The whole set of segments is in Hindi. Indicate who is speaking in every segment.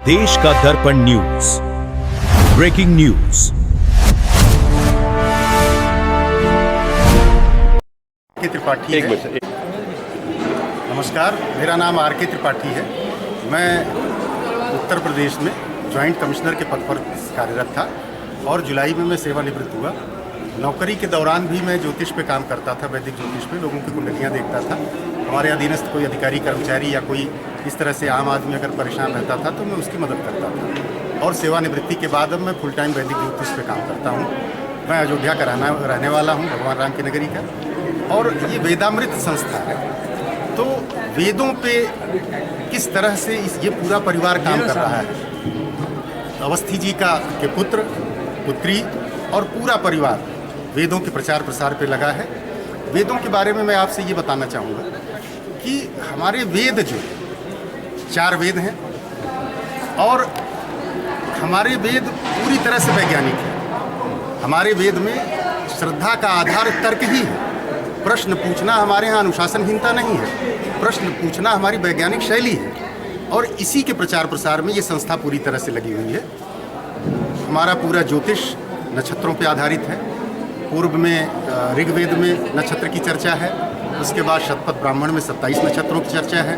Speaker 1: देश का दर्पण न्यूज, ब्रेकिंग न्यूज।
Speaker 2: त्रिपाठी है। नमस्कार, मेरा नाम आर.के. त्रिपाठी है। मैं उत्तर प्रदेश में जॉइंट कमिश्नर के पद पर कार्यरत था और जुलाई में मैं सेवानिवृत्त हुआ। नौकरी के दौरान भी मैं ज्योतिष पे काम करता था, वैदिक ज्योतिष पे लोगों की कुंडलियाँ देखता था। हमारे अधीनस्थ कोई अधिकारी कर्मचारी या कोई इस तरह से आम आदमी अगर परेशान रहता था तो मैं उसकी मदद करता था। और सेवानिवृत्ति के बाद अब मैं फुल टाइम वैदिक ज्योतिष पे काम करता हूँ। मैं अयोध्या का रहने वाला हूँ, भगवान राम की नगरी का, और ये वेदामृत संस्था है। तो वेदों पे किस तरह से ये पूरा परिवार काम कर रहा है। अवस्थी जी के पुत्र, पुत्री और पूरा परिवार वेदों के प्रचार प्रसार पे लगा है। वेदों के बारे में मैं आपसे ये बताना चाहूँगा कि हमारे वेद जो 4 वेद हैं और हमारे वेद पूरी तरह से वैज्ञानिक हैं। हमारे वेद में श्रद्धा का आधार तर्क ही है। प्रश्न पूछना हमारे यहाँ अनुशासनहीनता नहीं है, प्रश्न पूछना हमारी वैज्ञानिक शैली है और इसी के प्रचार प्रसार में ये संस्था पूरी तरह से लगी हुई है। हमारा पूरा ज्योतिष नक्षत्रों पे आधारित है। पूर्व में ऋग्वेद में नक्षत्र की चर्चा है, उसके बाद शतपथ ब्राह्मण में 27 नक्षत्रों की चर्चा है,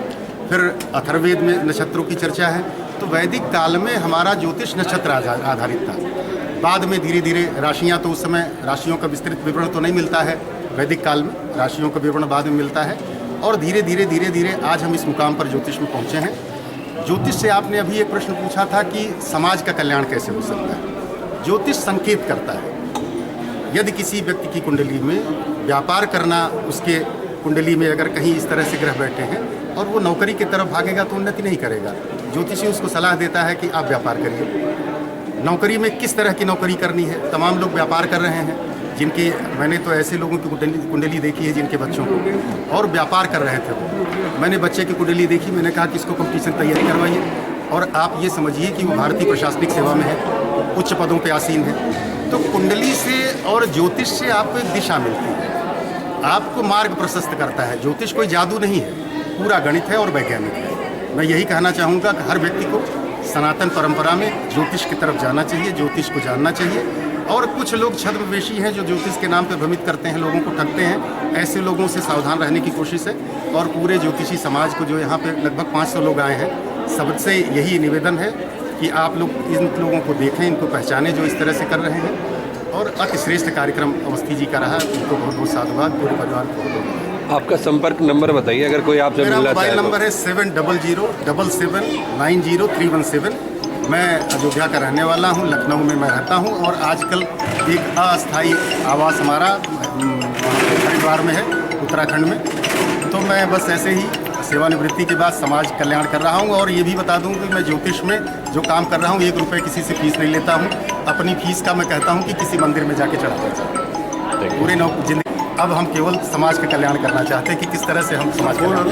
Speaker 2: फिर अथर्ववेद में नक्षत्रों की चर्चा है। तो वैदिक काल में हमारा ज्योतिष नक्षत्र आधारित था। बाद में धीरे धीरे राशियाँ, तो उस समय राशियों का विस्तृत विवरण तो नहीं मिलता है वैदिक काल में, राशियों का विवरण बाद में मिलता है। और धीरे धीरे आज हम इस मुकाम पर ज्योतिष में पहुँचे हैं। ज्योतिष से आपने अभी एक प्रश्न पूछा था कि समाज का कल्याण कैसे हो सकता है। ज्योतिष संकेत करता है। यदि किसी व्यक्ति की कुंडली में व्यापार करना, उसके कुंडली में अगर कहीं इस तरह से ग्रह बैठे हैं और वो नौकरी की तरफ भागेगा तो उन्नति नहीं करेगा। ज्योतिषी उसको सलाह देता है कि आप व्यापार करिए। नौकरी में किस तरह की नौकरी करनी है। तमाम लोग व्यापार कर रहे हैं जिनके, मैंने तो ऐसे लोगों की कुंडली देखी है जिनके बच्चों को और व्यापार कर रहे थे वो। मैंने बच्चे की कुंडली देखी, मैंने कहा कि इसको कंपटीशन तैयारी करवाइए और आप ये समझिए कि वो भारतीय प्रशासनिक सेवा में है, उच्च पदों पर आसीन है। तो कुंडली से और ज्योतिष से आपको एक दिशा मिलती है, आपको मार्ग प्रशस्त करता है। ज्योतिष कोई जादू नहीं है, पूरा गणित है और वैज्ञानिक है। मैं यही कहना चाहूँगा कि हर व्यक्ति को सनातन परंपरा में ज्योतिष की तरफ जाना चाहिए, ज्योतिष को जानना चाहिए। और कुछ लोग छद्मवेशी हैं जो ज्योतिष के नाम पर भ्रमित करते हैं, लोगों को ठगते हैं। ऐसे लोगों से सावधान रहने की कोशिश है। और पूरे ज्योतिषी समाज को, जो यहाँ पे लगभग 500 लोग आए हैं, सबसे यही निवेदन है कि आप लोग इन लोगों को देखें, इनको पहचानें जो इस तरह से कर रहे हैं। और अति श्रेष्ठ कार्यक्रम अवस्थी जी का रहा, उनको बहुत बहुत साधुवाद, पूरे परिवार को।
Speaker 3: आपका संपर्क नंबर बताइए अगर कोई आपसे मिलना चाहे।
Speaker 2: मेरा मोबाइल नंबर है 7007790317। मैं अयोध्या का रहने वाला हूँ, लखनऊ में मैं रहता हूँ और आजकल एक अस्थायी आवास हमारा हरिद्वार में है, उत्तराखंड में। तो मैं बस ऐसे ही सेवानिवृत्ति के बाद समाज कल्याण कर रहा हूँ। और ये भी बता दूँ कि मैं ज्योतिष में जो काम कर रहा हूँ, 1 रुपये किसी से फीस नहीं लेता हूँ। अपनी फीस का मैं कहता हूँ कि किसी मंदिर में जाके चढ़ाता जाए। पूरे जिंदगी अब हम केवल समाज का कल्याण करना चाहते हैं कि किस तरह से हम समाज कल्याण